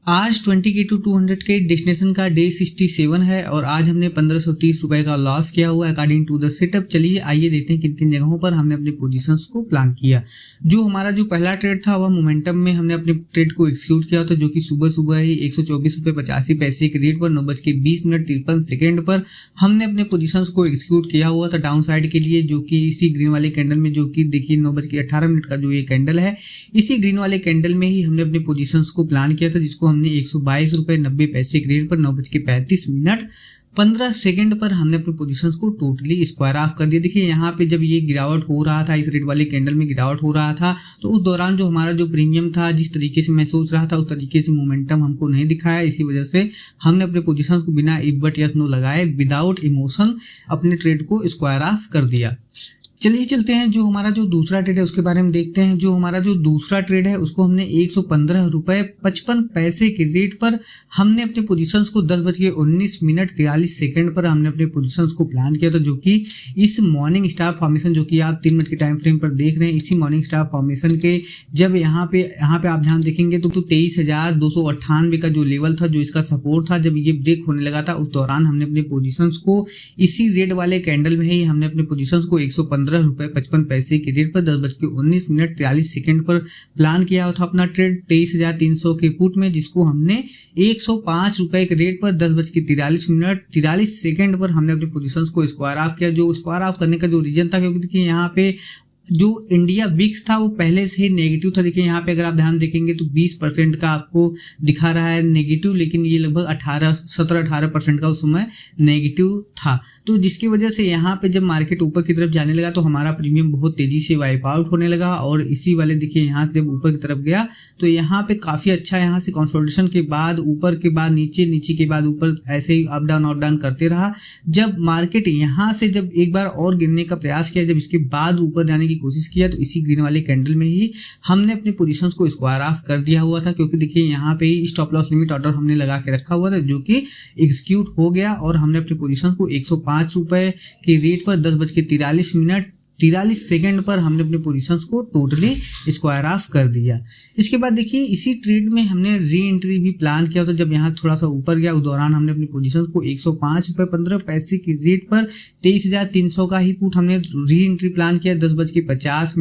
आज 20 के टू 200 के डेस्टिनेशन का डे 67 है और आज हमने 1530 रुपए का लॉस किया हुआ है अकॉर्डिंग टू द सेटअप। चलिए आइए देखते हैं किन किन जगहों पर हमने अपने पोजीशंस को प्लान किया। जो हमारा जो पहला ट्रेड था वह मोमेंटम में हमने अपने ट्रेड को एक्सिक्यूट किया था, जो कि सुबह सुबह ही 124 रुपए 85 पैसे के रेट पर 9:20 पर हमने अपने पोजीशंस को एक्सिक्यूट किया हुआ था डाउन साइड के लिए, जो कि इसी ग्रीन वाले कैंडल में, जो कि देखिए 9:18 का जो ये कैंडल है, इसी ग्रीन वाले कैंडल में ही हमने अपने पोजीशंस को प्लान किया था, जिसको हमने 122 रुपए 90 पैसे के रेट पर 9:35 पर हमने अपने पोजीशंस को टोटली स्क्वायर ऑफ कर दिया। देखिए यहाँ पे जब ये गिरावट हो रहा था, इस रेड वाले कैंडल में गिरावट हो रहा था, तो उस दौरान जो हमारा जो प्रीमियम था, जिस तरीके से मैं सोच रहा था उस तरीके से मोमेंटम हमको नहीं दिखाया। इसी वजह से हमने अपने पोजीशंस को बिना इफ बट यस नो लगाए, विदाउट इमोशन अपने ट्रेड को स्क्वायर ऑफ कर दिया। चलिए चलते हैं जो हमारा जो दूसरा ट्रेड है उसके बारे में देखते हैं। जो हमारा जो दूसरा ट्रेड है उसको हमने 115 रुपए 55 पैसे के रेट पर हमने अपने पोजीशंस को 10:19 पर हमने अपने पोजीशंस को प्लान किया था, जो कि इस मॉर्निंग स्टार फॉर्मेशन, जो कि आप 3 मिनट के टाइम फ्रेम पर देख रहे हैं, इसी मॉर्निंग स्टार फॉर्मेशन के जब यहाँ पे आप ध्यान देखेंगे तो 23,298 का जो लेवल था, जो इसका सपोर्ट था, जब ये ब्रेक होने लगा था, उस दौरान हमने अपने पोजीशंस को इसी रेड वाले कैंडल में ही हमने अपने पोजीशंस को 115 रुपए 55 पैसे के रेट पर 10:19 पर प्लान किया था अपना ट्रेड 23,300 के पुट में, जिसको हमने 105 रुपए के रेट पर 10:43 पर हमने अपने पोजीशंस को स्क्वायर ऑफ किया। जो स्क्वायर ऑफ करने का जो रीजन था, क्योंकि देखिए यहाँ पे जो इंडिया विक्स था वो पहले से ही नेगेटिव था। देखिए यहाँ पे अगर आप ध्यान देखेंगे तो 20% का आपको दिखा रहा है नेगेटिव, लेकिन ये लगभग 17-18% का उस समय नेगेटिव था। तो जिसकी वजह से यहाँ पे जब मार्केट ऊपर की तरफ जाने लगा तो हमारा प्रीमियम बहुत तेजी से वाइप आउट होने लगा, और इसी वाले देखिए यहाँ से जब ऊपर की तरफ गया तो यहाँ पे काफी अच्छा, यहाँ से कंसोलिडेशन के बाद ऊपर के बाद नीचे, नीचे के बाद ऊपर, ऐसे ही अप डाउन करते रहा। जब मार्केट यहाँ से जब एक बार और गिरने का प्रयास किया, जब इसके बाद ऊपर जाने की कोशिश किया, तो इसी ग्रीन वाले कैंडल में ही हमने अपने पोजीशंस को स्क्वायर ऑफ कर दिया हुआ था, क्योंकि देखिए यहाँ पे ही स्टॉप लॉस लिमिट ऑर्डर हमने लगा के रखा हुआ था, जो कि एग्जीक्यूट हो गया, और हमने अपने पोजीशंस को 105 रुपए के रेट पर 10:43 पर हमने अपने पोजीशंस को टोटली स्क्वायर ऑफ कर दिया। इसके बाद देखिए इसी ट्रेड में हमने री एंट्री भी प्लान किया था। जब यहाँ थोड़ा सा ऊपर गया, उस दौरान हमने अपने पोजीशंस को 105 रुपए 15 पैसे के रेट पर 23,300 का ही पुट हमने री एंट्री प्लान किया 10:50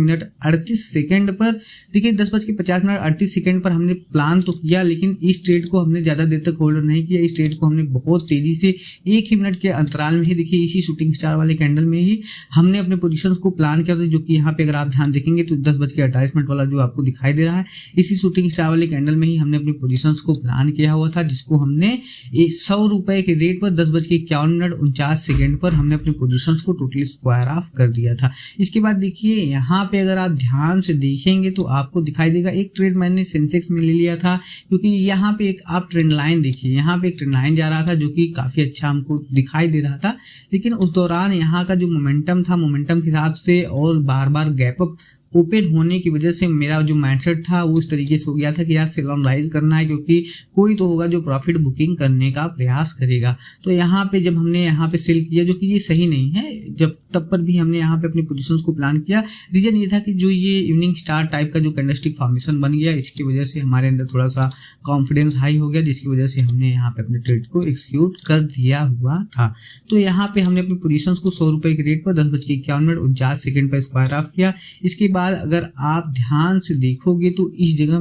पर। देखिए 10:50 पर हमने प्लान तो किया, लेकिन इस ट्रेड को हमने ज्यादा देर तक होल्ड नहीं किया। इस ट्रेड को हमने बहुत तेजी से 1 ही मिनट के अंतराल में ही, देखिए इसी शूटिंग स्टार वाले कैंडल में ही हमने अपने पोजीशंस को प्लान किया था, जो कि यहाँ पे अगर आप ध्यान देखेंगे तो 10:28 वाला जो आपको दिखाई दे रहा है, इसी शूटिंग स्टार वाले कैंडल में ही हमने अपने पोजीशंस को प्लान किया हुआ था, जिसको हमने 100 रुपए के रेट पर 10:51 पर हमने अपने पोजीशंस को टोटली स्क्वायर ऑफ कर दिया था। इसके बाद देखिए यहाँ पे अगर आप ध्यान से देखेंगे तो आपको दिखाई देगा, एक ट्रेड मैंने सेंसेक्स में ले लिया था, क्योंकि यहाँ पे एक आप ट्रेंड लाइन देखिए, यहाँ पे एक ट्रेंड लाइन जा रहा था, जो कि काफी अच्छा हमको दिखाई दे रहा था, लेकिन उस दौरान यहाँ का जो मोमेंटम था, मोमेंटम के हिसाब से और बार बार गैप अप ओपन होने की वजह से मेरा जो माइंडसेट था वो इस तरीके से हो गया था कि यार सेल ऑन राइज करना है, क्योंकि कोई तो होगा जो प्रॉफिट बुकिंग करने का प्रयास करेगा। तो यहाँ पे जब हमने यहाँ पे सेल किया, जो कि ये सही नहीं है, जब तब पर भी हमने यहाँ पे अपनी पोजीशंस को प्लान किया। रीजन ये था कि जो ये इवनिंग स्टार टाइप का जो कैंडलस्टिक फॉर्मेशन बन गया, इसकी वजह से हमारे अंदर थोड़ा सा कॉन्फिडेंस हाई हो गया, जिसकी वजह से हमने यहाँ पे अपने ट्रेड को एक्सिक्यूट कर दिया हुआ था। तो यहाँ पे हमने अपनी पोजीशंस को 100 रुपए के रेट पर 10:51 पर स्क्वायर ऑफ किया। इसके बाद अगर आप ध्यान से देखोगे तो इस जगह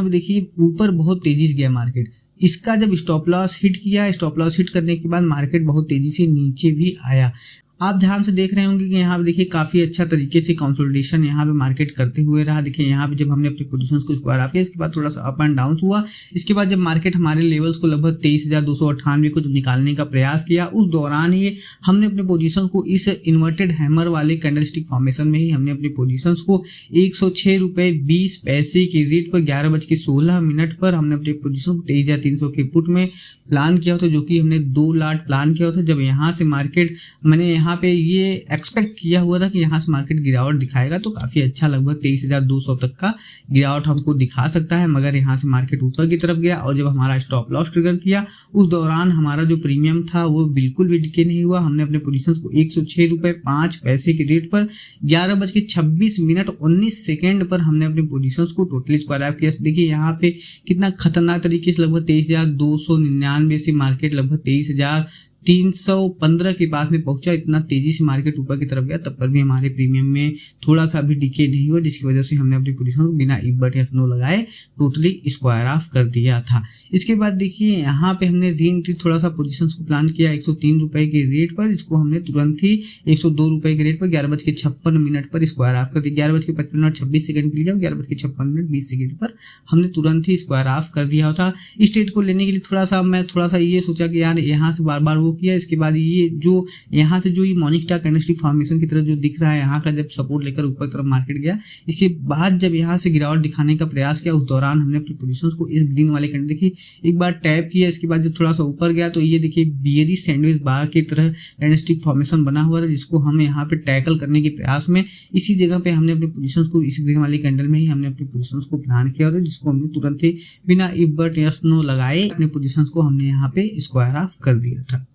पे देखिए ऊपर बहुत तेजी से गया मार्केट। इसका जब स्टॉप लॉस हिट किया, स्टॉप लॉस हिट करने के बाद मार्केट बहुत तेजी से नीचे भी आया। आप ध्यान से देख रहे होंगे कि यहाँ पे देखिए काफी अच्छा तरीके से कंसोलिडेशन यहाँ पे मार्केट करते हुए रहा। देखिए यहाँ पे जब हमने अपनी पोजीशंस को स्क्वायर ऑफ किया, इसके बाद थोड़ा सा अप एंड डाउन हुआ। इसके बाद जब मार्केट हमारे लेवल्स को लगभग 23,298 को जब निकालने का प्रयास किया, उस दौरान ही हमने अपने पोजीशंस को इस इन्वर्टेड हैमर वाले कैंडलस्टिक फॉर्मेशन में ही हमने अपनी पोजीशंस को 106 रुपए 20 पैसे के रेट पर 11:16 पर हमने अपनी पोजीशन को 23,300 के पुट में प्लान किया था, जो कि हमने 2 लाट प्लान किया था। जब यहाँ से मार्केट मैंने यहाँ यहाँ पे ये एक्सपेक्ट किया हुआ था कि यहाँ से मार्केट गिरावट दिखाएगा, तो काफ़ी अच्छा लगभग 23,200 तक का गिरावट हमको दिखा सकता है, मगर यहाँ से मार्केट ऊपर की तरफ गया और जब हमारा स्टॉप लॉस ट्रिगर किया उस दौरान हमारा जो प्रीमियम था वो बिल्कुल भी डिके नहीं हुआ। हमने अपने पोजीशंस को 106 रुपये 5 पैसे के रेट पर 11:26:19 पर हमने अपने पोजीशंस को टोटली स्क्वायर ऑफ किया। देखिए यहाँ पे कितना खतरनाक तरीके से लगभग 23,299 से मार्केट लगभग 23,315 के पास में पहुंचा। इतना तेजी से मार्केट ऊपर की तरफ गया, तब पर भी हमारे प्रीमियम में थोड़ा सा भी डिके नहीं हुआ, जिसकी वजह से हमने अपनी पोजीशन को बिना इबट या स्नो लगाए टोटली स्क्वायर ऑफ कर दिया था। इसके बाद देखिए यहाँ पे हमने री एंट्री थोड़ा सा पोजीशंस को प्लान किया 103 रुपए के रेट पर, इसको हमने तुरंत ही 102 रुपए के रेट पर 11:56 पर स्क्वायर ऑफ कर दिया। 11:55:26 के लिए 11:56:20 पर हमने तुरंत ही स्क्वायर ऑफ कर दिया था। इस ट्रेड को लेने के लिए मैं थोड़ा सा ये सोचा कि यार यहाँ से बार बार वो किया, इसके बाद ये जो यहाँ से जो ये मॉर्निंग स्टार कैंडलस्टिक फॉर्मेशन की तरह जो दिख रहा है, यहाँ का जब सपोर्ट लेकर ऊपर तरफ मार्केट गया, इसके बाद जब यहाँ से गिरावट दिखाने का प्रयास किया उस दौरान हमने अपनी पोजीशंस को इस ग्रीन वाले कैंडल देखिए एक बार टैप किया। इसके बाद जब थोड़ा सा ऊपर गया तो ये देखिए बियरिश सैंडविच बार की तरह कैंडलस्टिक फॉर्मेशन बना हुआ था, जिसको हम यहाँ पे टैकल करने के प्रयास में इसी जगह पे हमने अपनी पोजीशंस को इस ग्रीन वाले कैंडल में ही हमने अपनी पोजीशंस को प्लान किया था, जिसको हमने तुरंत ही बिना इबट या स्नो लगाए अपने पोजीशंस को हमने यहाँ पे स्क्वायर ऑफ कर दिया था।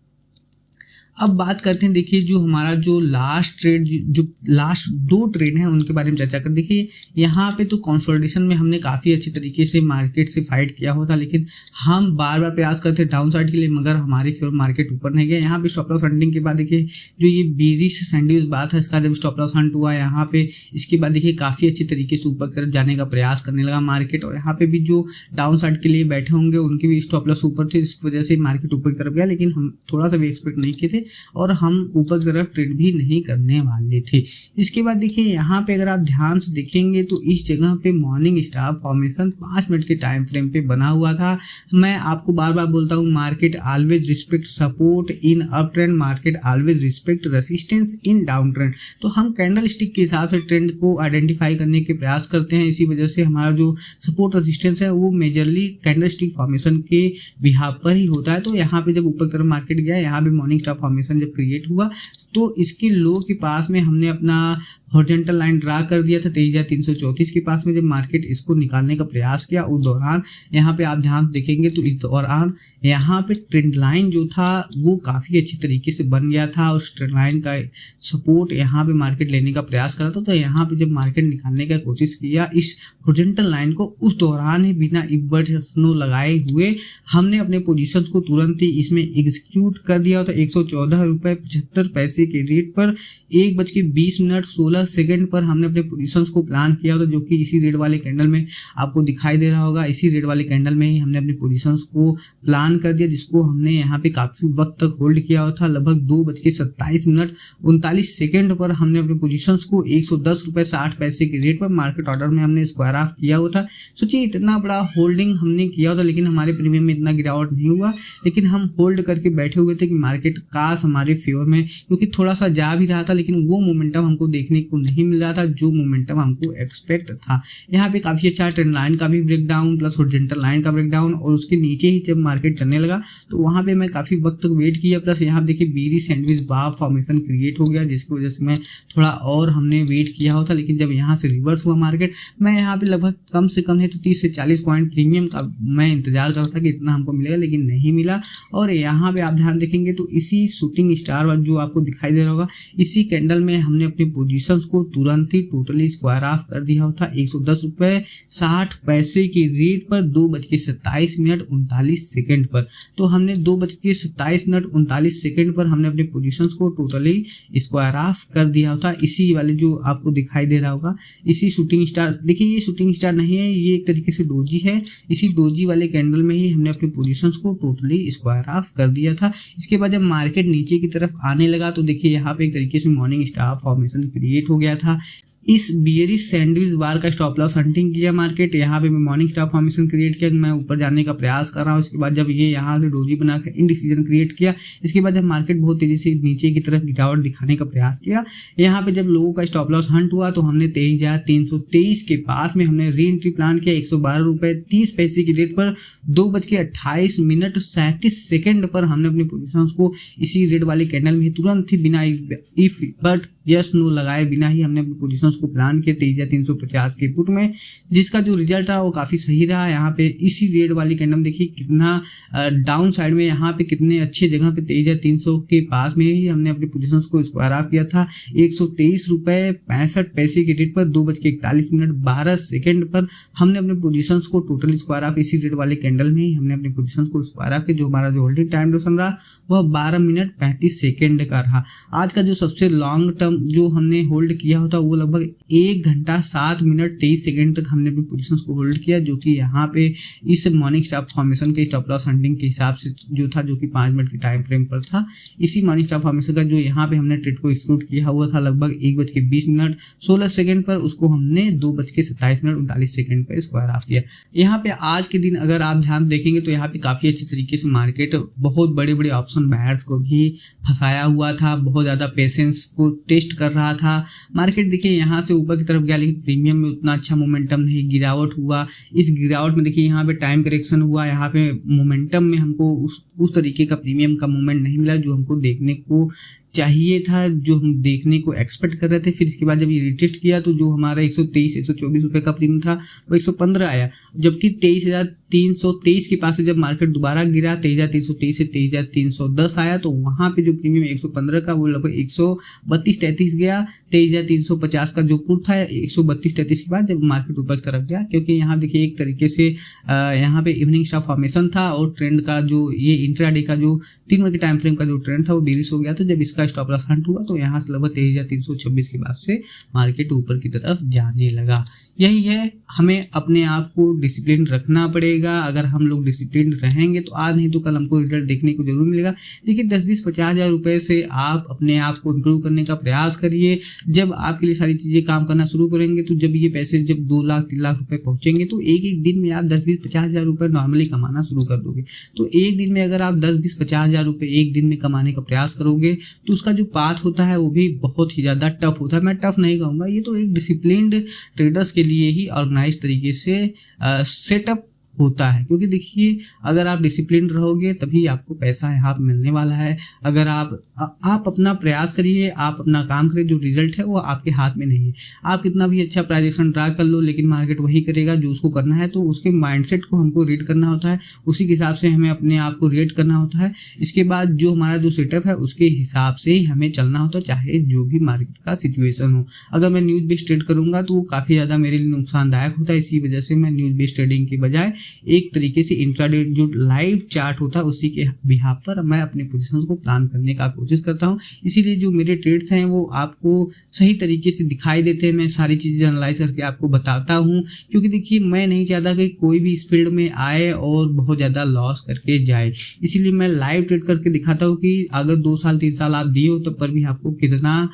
अब बात करते हैं, देखिए जो हमारा जो लास्ट ट्रेड, जो लास्ट 2 ट्रेड हैं उनके बारे में चर्चा कर। देखिए यहाँ पे तो कंसोलिडेशन में हमने काफ़ी अच्छी तरीके से मार्केट से फाइट किया होता, लेकिन हम बार बार प्रयास करते डाउन साइड के लिए, मगर हमारी फिर मार्केट ऊपर नहीं गया। यहाँ पे स्टॉप लॉस हंटिंग के बाद देखिए जो ये बेरिश सैंडविच बात है, इसका जब स्टॉप लॉस हंट हुआ यहाँ पे, इसके बाद देखिए काफ़ी अच्छी तरीके से ऊपर की तरफ जाने का प्रयास करने लगा मार्केट, और यहाँ पे भी जो डाउन साइड के लिए बैठे होंगे उनके भी स्टॉप लॉस ऊपर थे, इसकी वजह से मार्केट ऊपर की तरफ गया, लेकिन हम थोड़ा सा भी एक्सपेक्ट नहीं किए थे और हम ऊपर की तरफ ट्रेड भी नहीं करने वाले थे। इसके बाद देखिए यहाँ पे अगर आप ध्यान से देखेंगे तो इस जगह पे मॉर्निंग स्टार फॉर्मेशन 5 मिनट के टाइम फ्रेम पे बना हुआ था। मैं आपको बार बार बोलता हूँ, market always respect support in up trend, market always respect resistance in down trend. तो हम कैंडल स्टिक के हिसाब से ट्रेंड को आइडेंटिफाई करने के प्रयास करते हैं, इसी वजह से हमारा जो सपोर्ट रेसिस्टेंस है वो मेजरली कैंडल स्टिक फॉर्मेशन के बिहाफ पर ही होता है। तो यहाँ पे जब ऊपर की तरफ मार्केट गया, यहाँ पे मॉर्निंग स्टार फॉर्मेशन जब क्रिएट हुआ तो इसके लो के पास में हमने अपना हॉरिजॉन्टल लाइन ड्रा कर दिया था 23,334 के पास में। जब मार्केट इसको निकालने का प्रयास किया उस दौरान यहाँ पे आप ध्यान देखेंगे तो इस दौरान यहाँ पे ट्रेंड लाइन जो था वो काफ़ी अच्छी तरीके से बन गया था, उस ट्रेंड लाइन का सपोर्ट यहाँ पे मार्केट लेने का प्रयास करा था। तो यहाँ पे जब मार्केट निकालने का कोशिश किया इस हॉरिजॉन्टल लाइन को, उस दौरान ही बिना इबट स्नो लगाए हुए हमने अपने पोजीशंस को तुरंत ही इसमें एग्जीक्यूट कर दिया था। 114 रुपये 75 पैसे के रेट पर 1:20:16 पर हमने अपने पोजीशंस को प्लान किया था, जो कि इसी रेड वाले कैंडल में आपको दिखाई दे रहा होगा। इसी रेड वाले कैंडल में ही हमने अपने पोजीशंस को प्लान कर दिया, जिसको हमने यहाँ पे काफी वक्त तक होल्ड किया था। लगभग 2:27:39 पर हमने अपने पोजीशंस को 110 रुपये 60 पैसे के रेट पर मार्केट ऑर्डर में हमने स्क्वायर ऑफ किया हुआ था। सोचिए इतना बड़ा होल्डिंग हमने किया होता, लेकिन हमारे प्रीमियम में इतना गिरावट नहीं हुआ, लेकिन हम होल्ड करके बैठे हुए थे कि मार्केट काश हमारे फेवर में, क्योंकि थोड़ा सा जा भी रहा था, लेकिन वो मोमेंटम हमको देखने को नहीं मिल रहा था जो मोमेंटम हमको एक्सपेक्ट था। यहाँ पे काफी अच्छा ट्रेंड लाइन का भी ब्रेकडाउन प्लस हॉरिजॉन्टल लाइन का ब्रेकडाउन, और उसके नीचे ही जब मार्केट चलने लगा तो वहां पे मैं काफी वक्त तक वेट किया। प्लस यहाँ देखिए बेरिश सैंडविच बार फॉर्मेशन क्रिएट हो गया, जिसकी वजह से मैं थोड़ा और हमने वेट किया होता, लेकिन जब यहाँ से रिवर्स हुआ मार्केट, मैं यहाँ पे लगभग कम से कम है तो 30 से 40 पॉइंट प्रीमियम का मैं इंतजार करता कि इतना हमको मिलेगा, लेकिन नहीं मिला। और यहाँ पे आप ध्यान देखेंगे तो इसी शूटिंग स्टार जो आपको दिखाई दे रहा होगा, इसी कैंडल में हमने अपनी पोजीशंस को तुरंत ही टोटली स्क्वायर ऑफ कर दिया होता 110 रुपये 60 पैसे के रेट पर 2:27:39 पर। तो हमने 2:27:39 पर हमने अपनी पोजीशंस को टोटली स्क्वायर ऑफ कर दिया होता। इसी वाले जो आपको दिखाई दे रहा होगा, इसी शूटिंग स्टार, देखिए ये शूटिंग स्टार नहीं है, ये एक तरीके से डोजी है। इसी डोजी वाले कैंडल में ही हमने अपनी पोजीशंस को टोटली स्क्वायर ऑफ कर दिया था। इसके बाद जब मार्केट नीचे की तरफ आने लगा तो देखिए यहाँ पे एक तरीके से मॉर्निंग स्टार फॉर्मेशन क्रिएट हो गया था। इस बियरिश सैंडविच बार का स्टॉप लॉस हंटिंग किया मार्केट। यहाँ पे मैं मॉर्निंग स्टार फॉर्मेशन क्रिएट किया, मैं ऊपर जाने का प्रयास कर रहा हूँ। इसके बाद जब ये यहाँ से डोजी बनाकर इंडिसीजन क्रिएट किया, इसके बाद जब मार्केट बहुत तेजी से नीचे की तरफ गिरावट दिखाने का प्रयास किया, यहाँ पे जब लोगों का स्टॉप लॉस हंट हुआ तो हमने 23,323 के पास में हमने री एंट्री प्लान किया। 112 रुपये 30 पैसे की रेट पर 2:28 पर हमने अपनी पोजीशंस को इसी रेड वाले कैंडल में तुरंत ही बिना इफ बट यस नो लगाए बिना ही हमने अपनी पोजीशंस को प्लान किया 23,350 के पुट में, जिसका जो रिजल्ट रहा वो काफी सही रहा। यहाँ पे इसी रेड वाली कैंडल देखिए कितना डाउन साइड में, यहाँ पे कितने अच्छे जगह पे 23,300 के पास में ही हमने अपनी पोजीशंस को स्क्वायर ऑफ किया था। 123 रुपये 65 पैसे की रेट पर 2:41 पर हमने अपने पोजीशंस को टोटल स्क्वायर ऑफ इसी रेड वाले कैंडल में ही हमने अपने पोजीशंस को स्क्वायर ऑफ किया। जो हमारा जो होल्डिंग टाइम ड्यूरेशन रहा वह 12 मिनट 35 सेकेंड का रहा। आज का जो सबसे लॉन्ग टर्म जो हमने होल्ड किया होता वो लगभग 1 घंटा 7 मिनट 23 सेकेंड तक हमने अपनी पोजीशंस को होल्ड किया, जो कि यहाँ पे इस मॉर्निंग स्टार फॉर्मेशन के स्टॉप लॉस हंटिंग के हिसाब से जो था, जो कि 5 मिनट के टाइम फ्रेम पर था। इसी मॉर्निंग स्टार फॉर्मेशन का जो यहाँ पे हमने ट्रेड को एक्सक्लूड किया हुआ था लगभग 1:20 पर उसको हमने 2:27 पर स्क्वायर ऑफ किया। यहाँ पे आज के दिन अगर आप ध्यान देखेंगे तो यहाँ पे काफी अच्छे तरीके से मार्केट बहुत बड़े बड़े ऑप्शन बायर्स को भी फंसाया हुआ था, बहुत ज्यादा पेशेंस को टेस्ट कर रहा था। मार्केट देखिए यहाँ से ऊपर की तरफ गया लेकिन प्रीमियम में उतना अच्छा मोमेंटम नहीं, गिरावट हुआ। इस गिरावट में देखिए यहाँ पे टाइम करेक्शन हुआ, यहाँ पे मोमेंटम में हमको उस तरीके का प्रीमियम का मूवमेंट नहीं मिला जो हमको देखने को चाहिए था, जो हम देखने को एक्सपेक्ट कर रहे थे। फिर इसके बाद जब ये रिटेस्ट किया तो जो हमारा 124 रुपये का प्रीमियम था वो 115 आया, जबकि 23,323 के पास से जब मार्केट दोबारा गिरा 23,323 से 23,310 आया तो वहां पे जो प्रीमियम 115 का वो लगभग 132-33 गया। 23,350 का जो पुट था 132-33 के बाद जब मार्केट ऊपर की तरफ गया, क्योंकि यहाँ देखिए एक तरीके से यहाँ पे इवनिंग स्टार फॉर्मेशन था और ट्रेंड का जो ये इंट्राडे का जो 3 मिनट के टाइम फ्रेम का जो ट्रेंड था वो बेरिश हो गया। तो जब इसका स्टॉप लॉस हंट हुआ तो यहाँ से लगभग 23,326 के बाद से मार्केट ऊपर की तरफ जाने लगा। यही है, हमें अपने आप को डिसिप्लिन रखना पड़ेगा। अगर हम लोग डिसिप्लिन रहेंगे तो आज नहीं तो कल हमको रिजल्ट देखने को जरूर मिलेगा। देखिए 10-20-50 हज़ार रुपए से आप अपने आप को इम्प्रूव करने का प्रयास करिए। जब आपके लिए सारी चीजें काम करना शुरू करेंगे तो जब ये पैसे जब 2 लाख 3 लाख रुपए पहुंचेंगे तो एक दिन में आप 10-20-50 हज़ार रुपए नॉर्मली कमाना शुरू कर दोगे। तो एक दिन में अगर आप 10-20-50 हज़ार रुपए एक दिन में कमाने का प्रयास करोगे तो उसका जो पाथ होता है वो भी बहुत ही ज्यादा टफ होता है। मैं टफ नहीं कहूंगा, ये तो एक डिसिप्लिन्ड ट्रेडर्स के लिए ही ऑर्गेनाइज तरीके से सेटअप होता है, क्योंकि देखिए अगर आप डिसिप्लिन रहोगे तभी आपको पैसा यहाँ पे मिलने वाला है। अगर आप अपना प्रयास करिए, आप अपना काम करिए, जो रिजल्ट है वो आपके हाथ में नहीं है। आप कितना भी अच्छा प्राइजेक्शन ड्रा कर लो लेकिन मार्केट वही करेगा जो उसको करना है। तो उसके माइंडसेट को हमको रीड करना होता है, उसी के हिसाब से हमें अपने आप को रेट करना होता है। इसके बाद जो हमारा जो सेटअप है उसके हिसाब से ही हमें चलना होता है, चाहे जो भी मार्केट का सिचुएशन हो। अगर मैं न्यूज बेस्ड ट्रेड करूंगा तो वो काफी ज्यादा मेरे लिए नुकसानदायक होता है। इसी वजह से मैं न्यूज बेस्ड ट्रेडिंग की बजाय एक तरीके से इंट्राडे जो लाइव चार्ट होता है उसी के बिहाफ पर मैं अपने पोजीशंस को प्लान करने का कोशिश करता हूं। इसीलिए जो मेरे ट्रेड्स हैं वो आपको सही तरीके से दिखाई देते हैं। मैं सारी चीजें एनालाइज करके आपको बताता हूं, क्योंकि देखिए मैं नहीं चाहता कि कोई भी इस फील्ड में आए और बहुत ज्यादा लॉस करके जाए। इसीलिए मैं लाइव ट्रेड करके दिखाता हूँ कि अगर 2 साल 3 साल आप दिए हो तब पर भी आपको कितना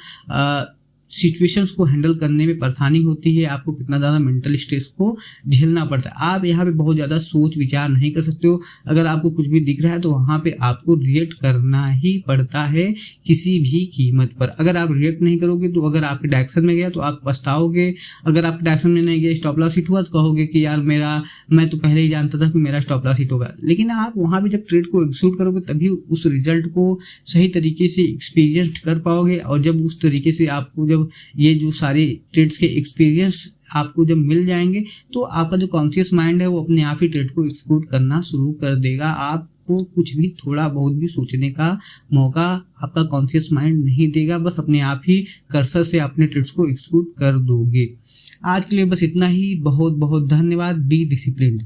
सिचुएशंस को हैंडल करने में परेशानी होती है, आपको कितना ज़्यादा मेंटल स्ट्रेस को झेलना पड़ता है। आप यहाँ पे बहुत ज़्यादा सोच विचार नहीं कर सकते हो। अगर आपको कुछ भी दिख रहा है तो वहाँ पे आपको रिएक्ट करना ही पड़ता है किसी भी कीमत पर। अगर आप रिएक्ट नहीं करोगे तो अगर आपके डायरेक्शन में गया तो आप पछताओगे। अगर आपके डायरेक्शन में नहीं गया, स्टॉप लॉस हिट हुआ तो कहोगे कि यार मैं तो पहले ही जानता था कि मेरा स्टॉप लॉस हिट होगा। लेकिन आप वहाँ पे जब ट्रेड को एग्जीक्यूट करोगे तभी उस रिजल्ट को सही तरीके से एक्सपीरियंस कर पाओगे। और जब उस तरीके से आपको जब ये जो सारे ट्रेड्स के एक्सपीरियंस आपको जब मिल जाएंगे तो आपका जो कॉन्शियस माइंड है वो अपने आप ही ट्रेड को एग्जीक्यूट करना शुरू कर देगा। आपको कुछ भी थोड़ा बहुत भी सोचने का मौका आपका कॉन्शियस माइंड नहीं देगा, बस अपने आप ही कर्सर से अपने ट्रेड्स को एग्जीक्यूट कर दोगे। आज के लिए बस इतना ही। बहुत बहुत धन्यवाद। Be disciplined.